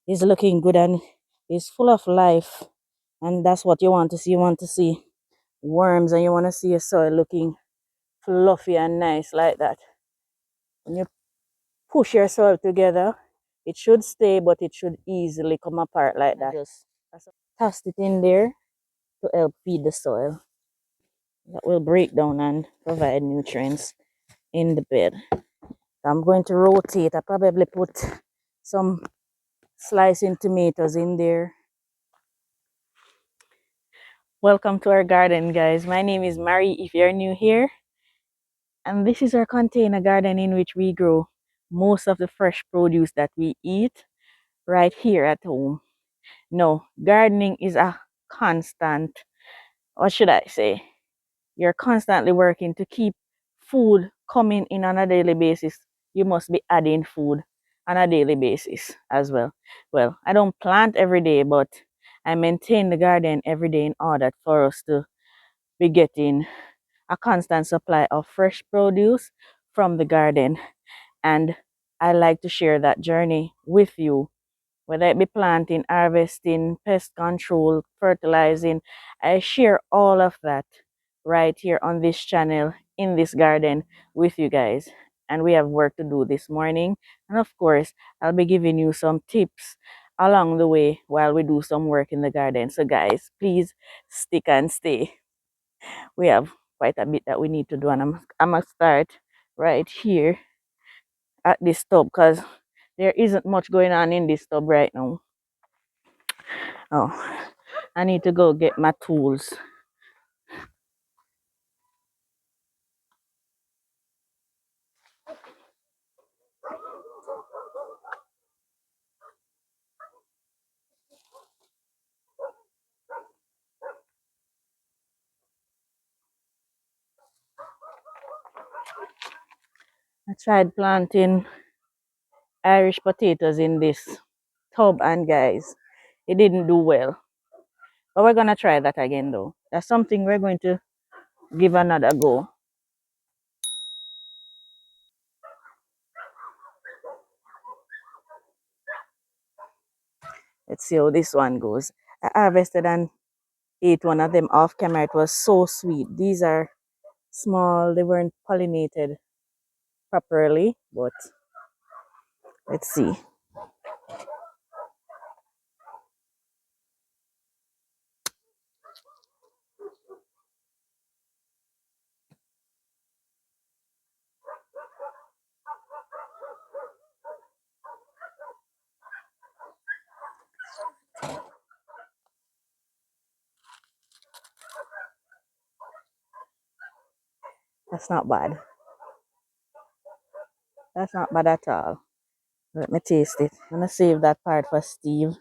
is looking good and is full of life. And that's what you want to see. You want to see worms and you want to see your soil looking fluffy and nice like that. When you push your soil together, it should stay, but it should easily come apart like that. Just cast it in there to help feed the soil. That will break down and provide nutrients in the bed. I'm going to rotate. I probably put some slicing tomatoes in there. Welcome to our garden, guys. My name is Mary if you're new here. And this is our container garden in which we grow most of the fresh produce that we eat right here at home. No, gardening is a constant, what should I say? You're constantly working to keep food coming in on a daily basis. You must be adding food on a daily basis as well. Well, I don't plant every day, but I maintain the garden every day in order for us to be getting a constant supply of fresh produce from the garden. And I like to share that journey with you, whether it be planting, harvesting, pest control, fertilizing. I share all of that right here on this channel, in this garden with you guys. And we have work to do this morning. And of course, I'll be giving you some tips along the way while we do some work in the garden. So guys, please stick and stay. We have quite a bit that we need to do, and I'm gonna start right here at this tub because there isn't much going on in this tub right now. Oh, I need to go get my tools. I tried planting Irish potatoes in this tub, and guys, it didn't do well. But we're gonna try that again though. That's something we're going to give another go. Let's see how this one goes. I harvested and ate one of them off camera. It was so sweet. These are small, they weren't pollinated properly, but let's see. That's not bad. That's not bad at all. Let me taste it. I'm gonna save that part for Steve.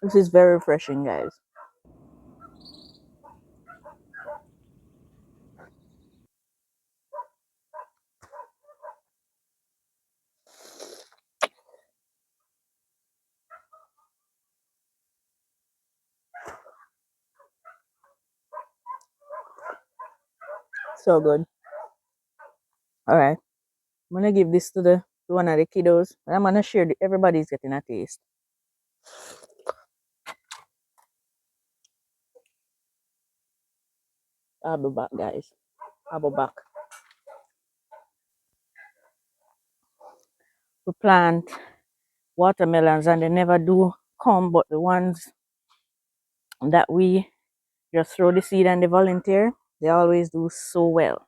This is very refreshing, guys. So good. All right. I'm gonna give this to one of the kiddos. And I'm gonna share everybody's getting a taste. I'll be back, guys. I'll be back. We plant watermelons and they never do come, but the ones that we just throw the seed and they volunteer, they always do so well.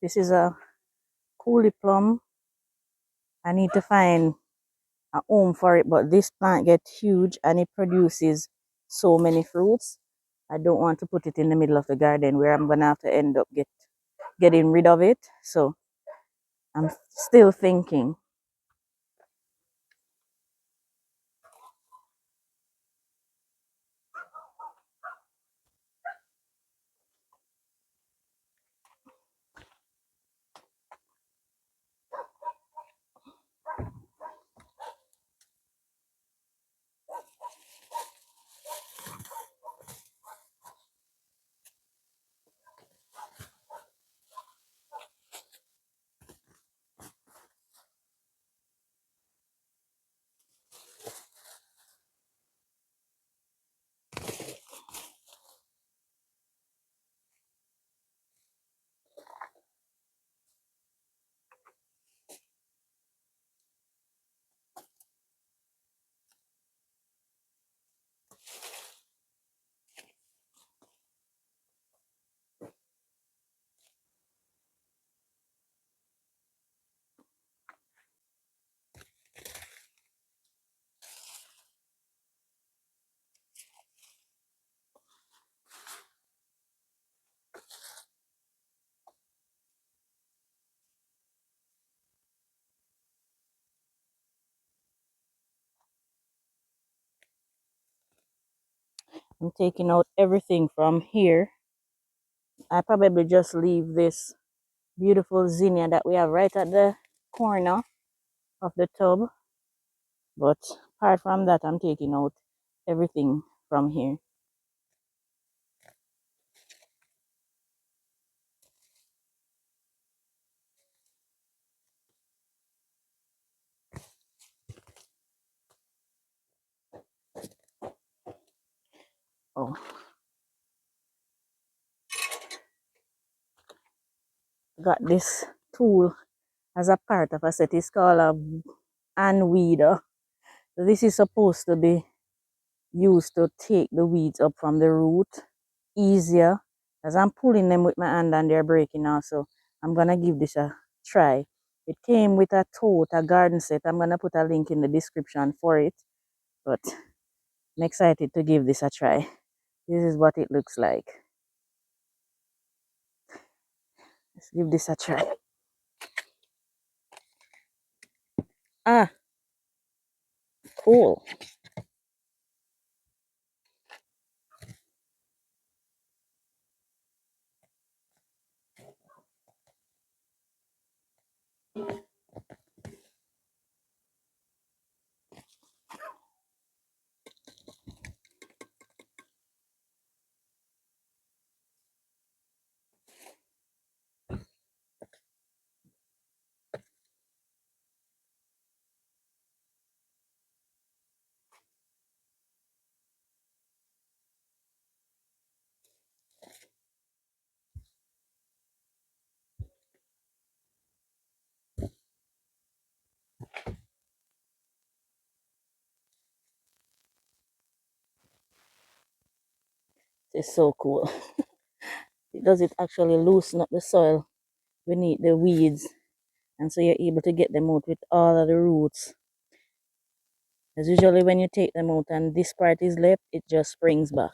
This is a coolie plum. I need to find a home for it, but this plant gets huge and it produces so many fruits. I don't want to put it in the middle of the garden where I'm gonna have to end up getting rid of it. So I'm still thinking. I'm taking out everything from here. I probably just leave this beautiful zinnia that we have right at the corner of the tub. But apart from that, I'm taking out everything from here. Oh, got this tool as a part of a set. It's called a hand weeder. This is supposed to be used to take the weeds up from the root easier, as I'm pulling them with my hand and they're breaking off. So I'm gonna give this a try. It came with a tote, a garden set. I'm gonna put a link in the description for it, but I'm excited to give this a try. This is what it looks like. Let's give this a try. Ah, cool. It's so cool. It does it actually loosen up the soil beneath the weeds, and so you're able to get them out with all of the roots. As usually when you take them out and this part is left, it just springs back.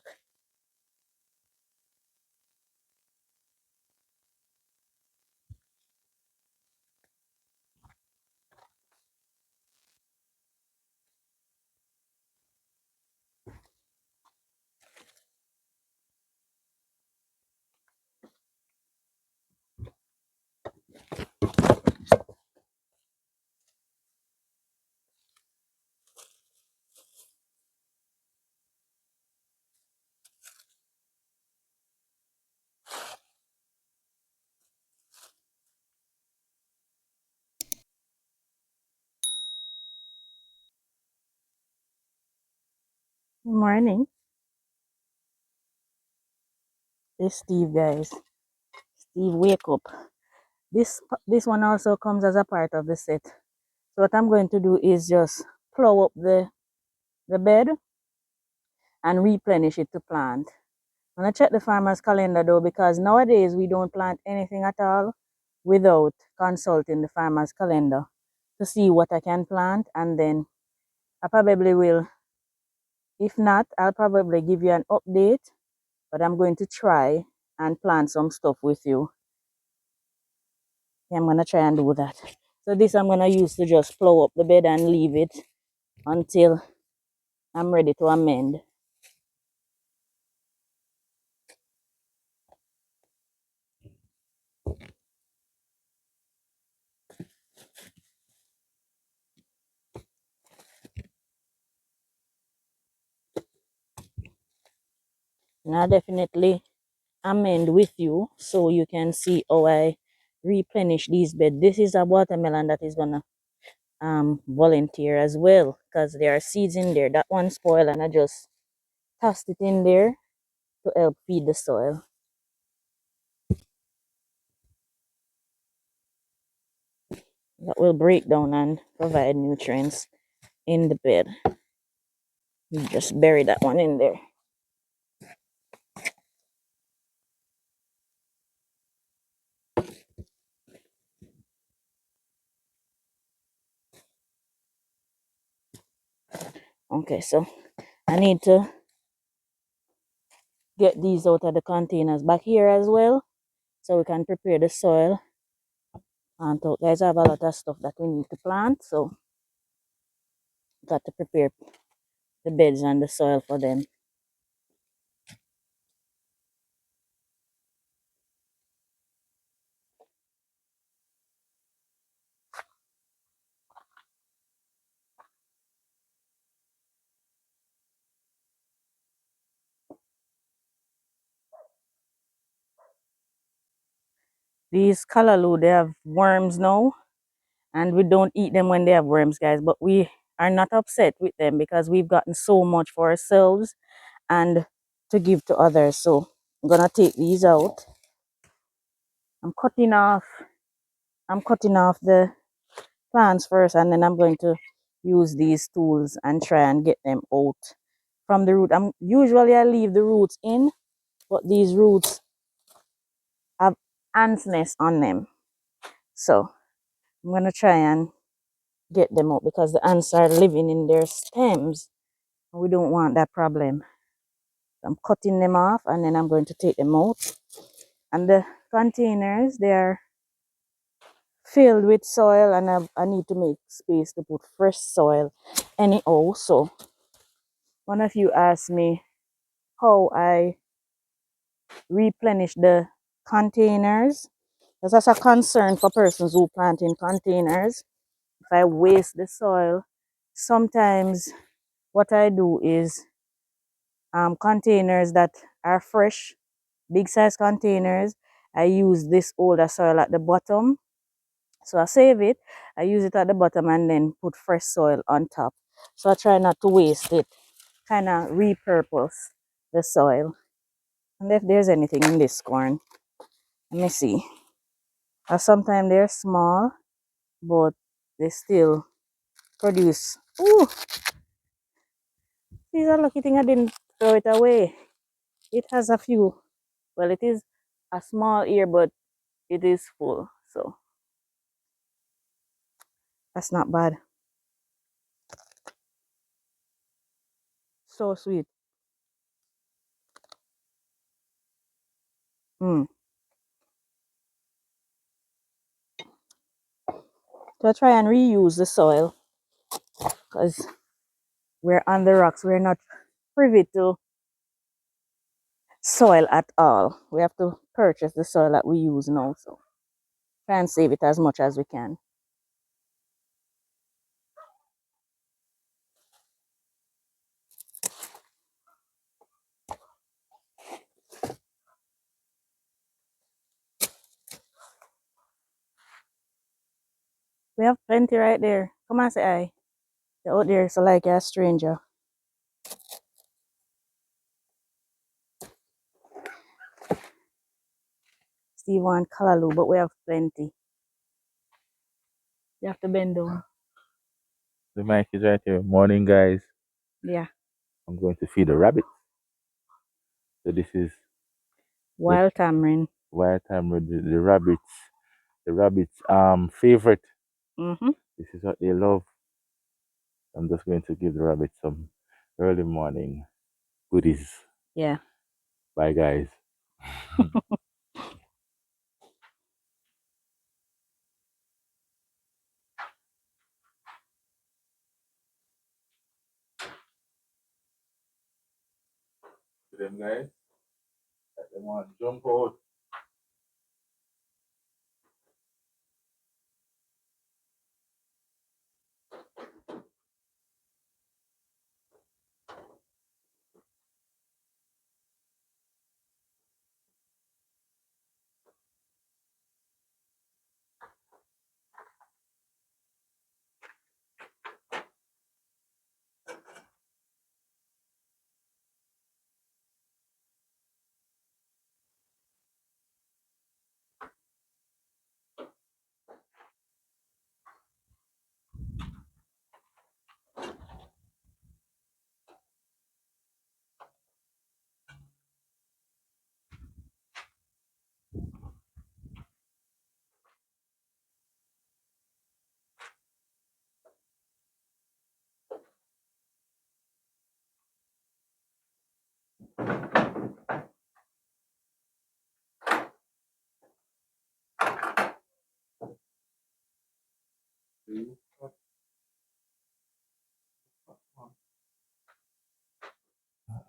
Good morning. It's Steve, guys. Steve, wake up. This one also comes as a part of the set. So what I'm going to do is just plow up the bed and replenish it to plant. I'm gonna check the farmer's calendar though, because nowadays we don't plant anything at all. without consulting the farmer's calendar to see what I can plant, and then I probably will. If not, I'll probably give you an update, but I'm going to try and plant some stuff with you. Yeah, I'm gonna try and do that. So this I'm gonna use to just plow up the bed and leave it until I'm ready to amend. And I'll definitely amend with you so you can see how I replenish these beds. This is a watermelon that is gonna volunteer as well, because there are seeds in there. That one spoiled and I just tossed it in there to help feed the soil. That will break down and provide nutrients in the bed. You just bury that one in there. Okay, so I need to get these out of the containers back here as well, so we can prepare the soil. And so guys, I have a lot of stuff that we need to plant, so got to prepare the beds and the soil for them. These callaloo, they have worms now, and we don't eat them when they have worms, guys, but we are not upset with them because we've gotten so much for ourselves and to give to others. So I'm gonna take these out. I'm cutting off the plants first, and then I'm going to use these tools and try and get them out from the root. I leave the roots in, but these roots have ants nest on them. So I'm gonna try and get them out because the ants are living in their stems. We don't want that problem. I'm cutting them off and then I'm going to take them out. And the containers, they are filled with soil, and I need to make space to put fresh soil anyhow. So one of you asked me how I replenish the containers. That's a concern for persons who plant in containers. If I waste the soil, sometimes what I do is containers that are fresh, big size containers, I use this older soil at the bottom. So I save it, I use it at the bottom and then put fresh soil on top. So I try not to waste it, kind of repurpose the soil. And if there's anything in this corn, let me see. Sometimes they're small, but they still produce. Ooh, these are lucky thing I didn't throw it away. It has a few. Well, it is a small ear, but it is full. So that's not bad. So sweet. Mm. So I try and reuse the soil because we're on the rocks. We're not privy to soil at all. We have to purchase the soil that we use now. So try and save it as much as we can. We have plenty right there. Come on, say hi. They're out there, so like a stranger. Steve want callaloo, but we have plenty. You have to bend down. The mic is right here. Morning, guys. Yeah. I'm going to feed the rabbit. So this is the Wild tamarind. wild time with the rabbits. the rabbits' favorite. Mm-hmm. This is what they love. I'm just going to give the rabbits some early morning goodies. Yeah. Bye, guys. To them guys, let them want jump out.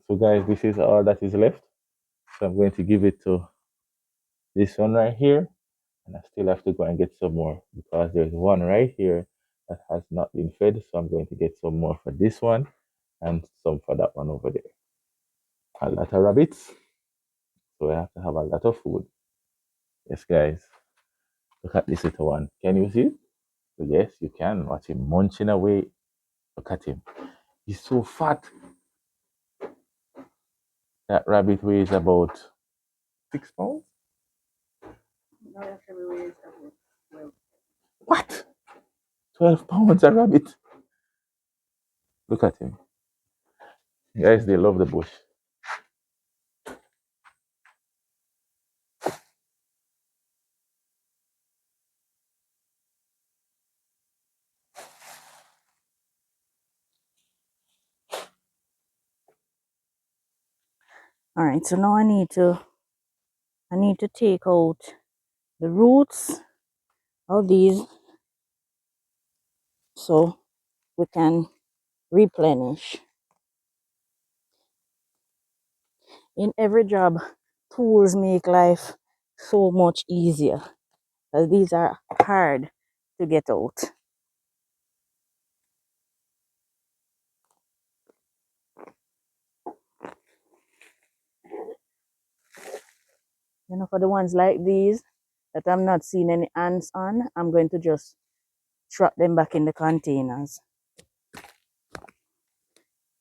So, guys, this is all that is left. So, I'm going to give it to this one right here. And I still have to go and get some more because there's one right here that has not been fed. So, I'm going to get some more for this one and some for that one over there. A lot of rabbits. So, I have to have a lot of food. Yes, guys. Look at this little one. Can you see? So, yes, you can. Watch him munching away. Look at him. He's so fat. That rabbit weighs about 6 pounds. No, that rabbit weighs about 12. What? 12 pounds a rabbit. Look at him. Guys, they love the bush. All right. So now I need to take out the roots of these so we can replenish. In every job, tools make life so much easier. As these are hard to get out. For the ones like these that I'm not seeing any ants on, I'm going to just trap them back in the containers.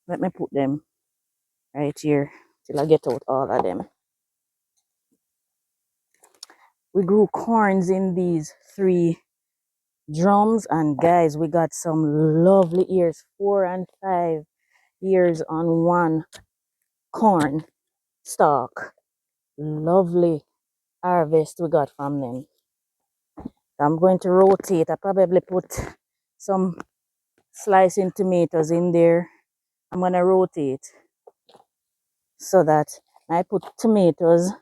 Let me put them right here till I get out all of them. We grew corns in these 3 drums, and guys, we got some lovely ears, 4 and 5 ears on one corn stalk. Lovely harvest we got from them. I'm going to rotate. I probably put some slicing tomatoes in there. I'm going to rotate so that I put tomatoes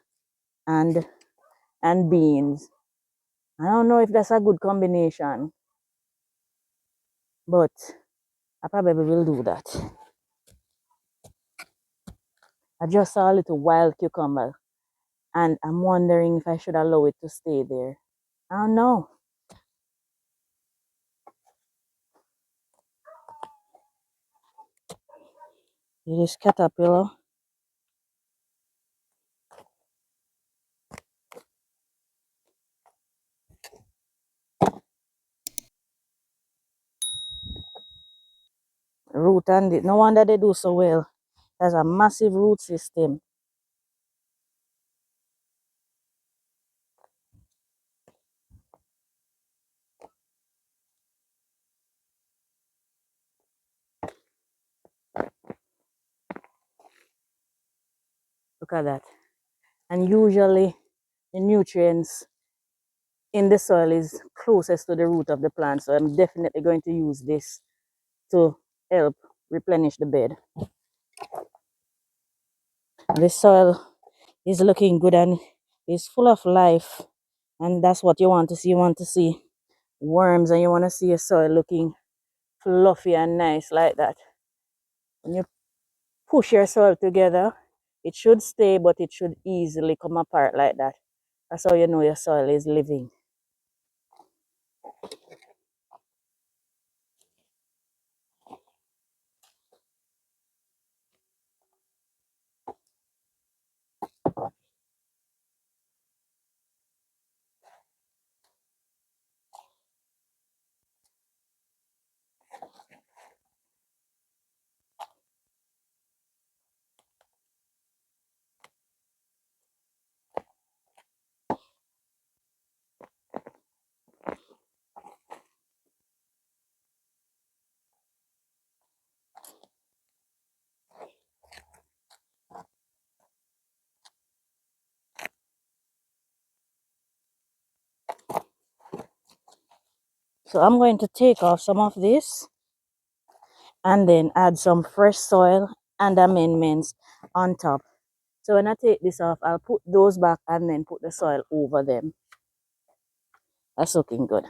and beans. I don't know if that's a good combination, but I probably will do that. I just saw a little wild cucumber and I'm wondering if I should allow it to stay there. I don't know. This caterpillar. Root and it. No wonder they do so well. There's a massive root system. Look at that. And usually the nutrients in the soil is closest to the root of the plant. So I'm definitely going to use this to help replenish the bed. The soil is looking good and is full of life. And that's what you want to see. You want to see worms and you want to see a soil looking fluffy and nice like that. When you push your soil together, it should stay, but it should easily come apart like that. That's how you know your soil is living. So I'm going to take off some of this and then add some fresh soil and amendments on top. So when I take this off, I'll put those back and then put the soil over them. That's looking good.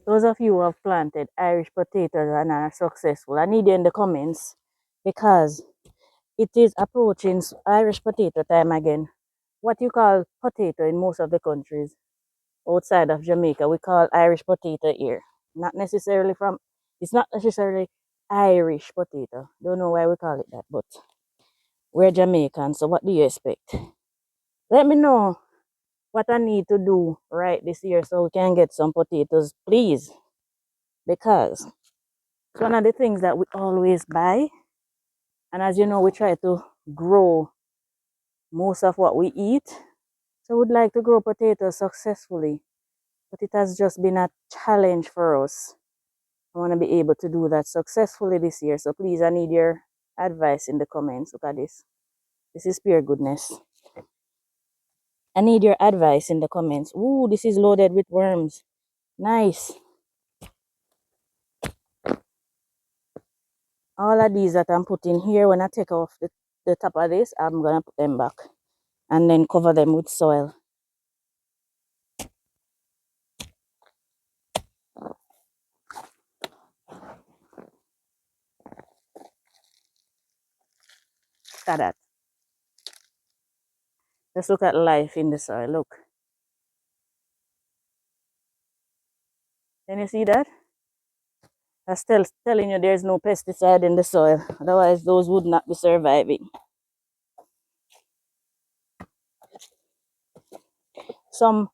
Those of you who have planted Irish potatoes and are successful, I need you in the comments because it is approaching Irish potato time again. What you call potato in most of the countries outside of Jamaica, we call Irish potato here. Not necessarily from, it's not necessarily Irish potato. Don't know why we call it that, but we're Jamaican, so what do you expect? Let me know what I need to do right this year so we can get some potatoes, please. Because it's one of the things that we always buy. And as you know, we try to grow most of what we eat. So we'd like to grow potatoes successfully. But it has just been a challenge for us. I want to be able to do that successfully this year. So please, I need your advice in the comments. Look at this. This is pure goodness. I need your advice in the comments. Ooh, this is loaded with worms. Nice. All of these that I'm putting here, when I take off the top of this, I'm going to put them back and then cover them with soil. Look at that. Just look at life in the soil. Look. Can you see that? I'm still telling you there's no pesticide in the soil. Otherwise, those would not be surviving. Some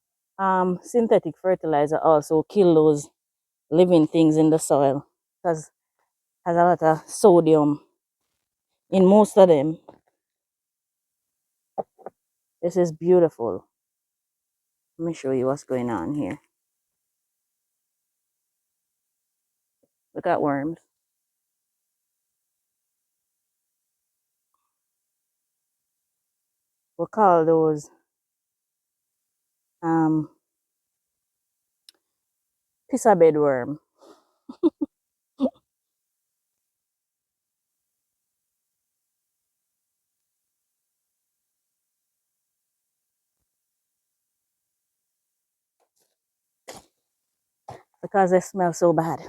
synthetic fertilizer also kill those living things in the soil because it has a lot of sodium in most of them. This is beautiful. Let me show you what's going on here. Look at worms. We call those um, pissa bed worm. Because they smell so bad.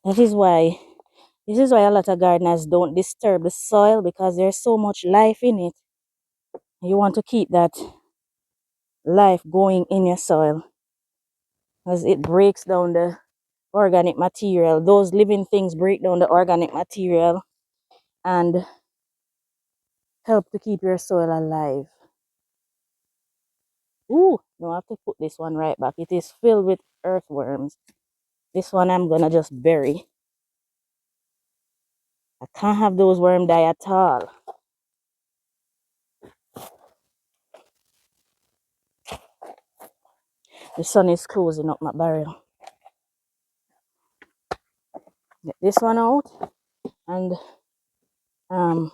That is why, this is why a lot of gardeners don't disturb the soil because there's so much life in it. You want to keep that life going in your soil as it breaks down the organic material. Those living things break down the organic material and help to keep your soil alive. Ooh, No, I have to put this one right back. It is filled with earthworms. This one I'm gonna just bury. I can't have those worms die at all. The sun is closing up my barrel. Get this one out and um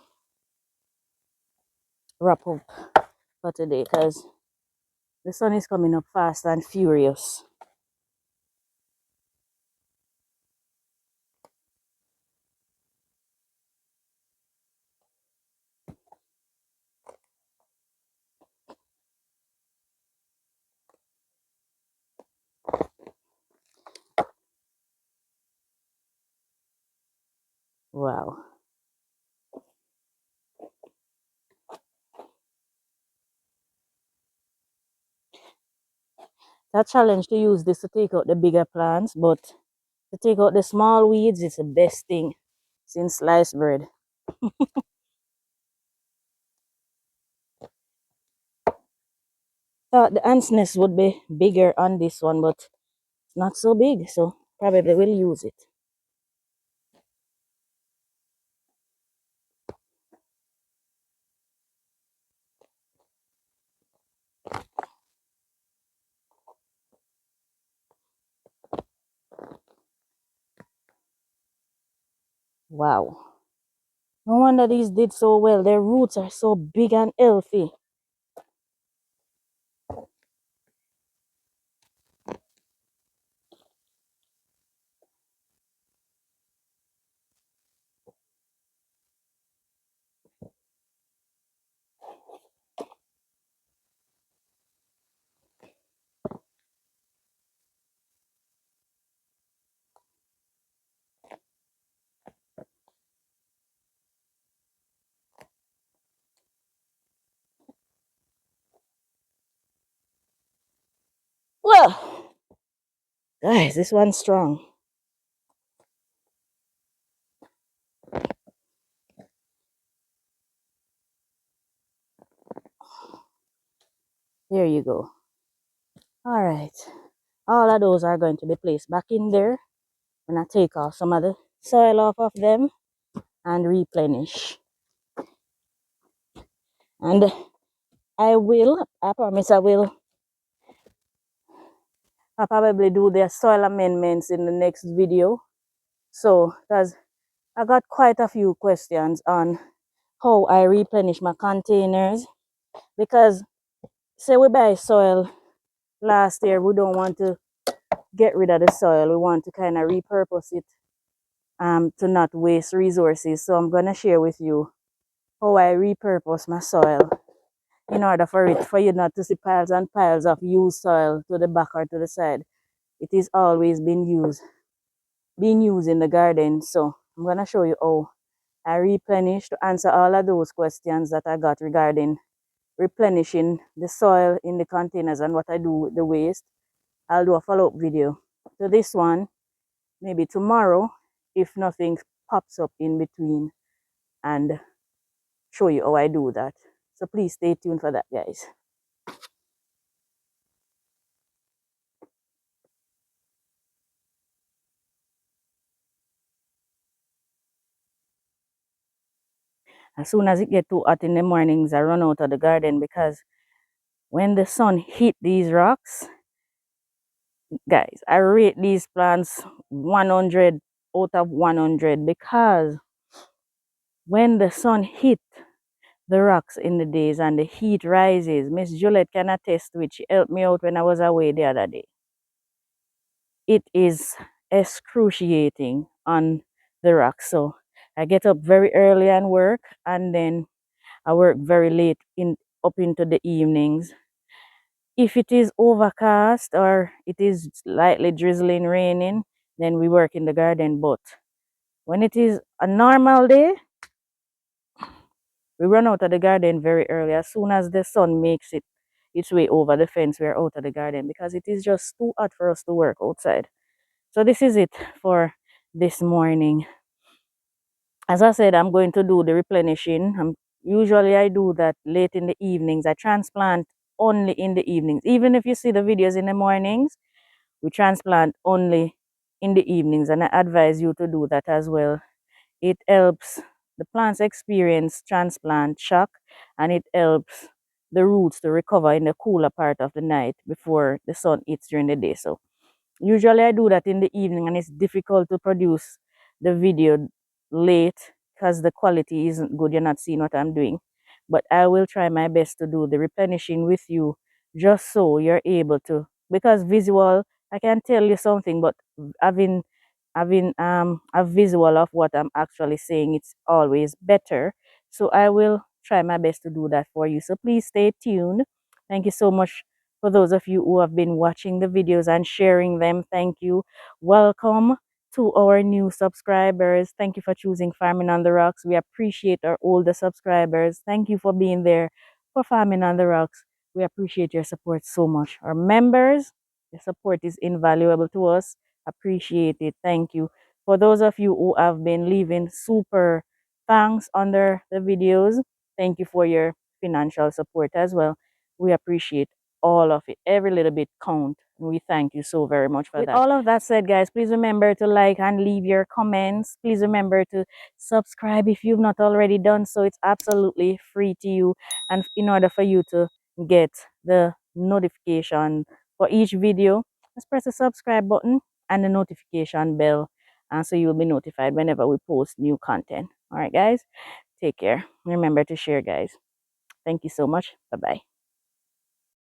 wrap up for today because the sun is coming up fast and furious. Wow. That challenge to use this to take out the bigger plants, but to take out the small weeds is the best thing since sliced bread. Thought the ants nest would be bigger on this one, but it's not so big, so probably will use it. Wow. No wonder these did so well. Their roots are so big and healthy. Well, guys, this one's strong. There you go. All right. All of those are going to be placed back in there when I take off some of the soil off of them and replenish. And I promise I'll probably do the soil amendments in the next video. So, because I got quite a few questions on how I replenish my containers. Because, say we buy soil last year, we don't want to get rid of the soil. We want to kind of repurpose it to not waste resources. So, I'm going to share with you how I repurpose my soil in order for you not to see piles and piles of used soil to the back or to the side. It is always being used in the garden. So I'm gonna show you how I replenish to answer all of those questions that I got regarding replenishing the soil in the containers and what I do with the waste. I'll do a follow-up video to this one maybe tomorrow if nothing pops up in between and show you how I do that. So please stay tuned for that, guys. As soon as it get too hot in the mornings, I run out of the garden because when the sun hit these rocks, guys, I rate these plants 100 out of 100 because when the sun hit the rocks in the days and the heat rises, Miss Juliet can attest, which she helped me out when I was away the other day. It is excruciating on the rocks. So I get up very early and work, and then I work very late in up into the evenings. If it is overcast or it is lightly drizzling, raining, then we work in the garden. But when it is a normal day, we run out of the garden very early. As soon as the sun makes its way over the fence, we're out of the garden because it is just too hot for us to work outside. So this is it for this morning. As I said, I'm going to do the replenishing. Usually I do that late in the evenings. I transplant only in the evenings. Even if you see the videos in the mornings, we transplant only in the evenings, and I advise you to do that as well. It helps the plants experience transplant shock, and it helps the roots to recover in the cooler part of the night before the sun hits during the day. So usually I do that in the evening, and it's difficult to produce the video late because the quality isn't good. You're not seeing what I'm doing. But I will try my best to do the replenishing with you just so you're able to, because visual, I can tell you something, but having having a visual of what I'm actually saying, it's always better. So I will try my best to do that for you. So please stay tuned. Thank you so much for those of you who have been watching the videos and sharing them. Thank you. Welcome to our new subscribers. Thank you for choosing Farming on the Rocks. We appreciate our older subscribers. Thank you for being there for Farming on the Rocks. We appreciate your support so much. Our members, your support is invaluable to us. Appreciate it. Thank you. For those of you who have been leaving super thanks under the videos, thank you for your financial support as well. We appreciate all of it. Every little bit count. And we thank you so very much for that. With all of that said, guys, please remember to like and leave your comments. Please remember to subscribe if you've not already done so. It's absolutely free to you. And in order for you to get the notification for each video, just press the subscribe button and the notification bell, and so you'll be notified whenever we post new content. All right, guys, take care. Remember to share, guys. Thank you so much. Bye bye.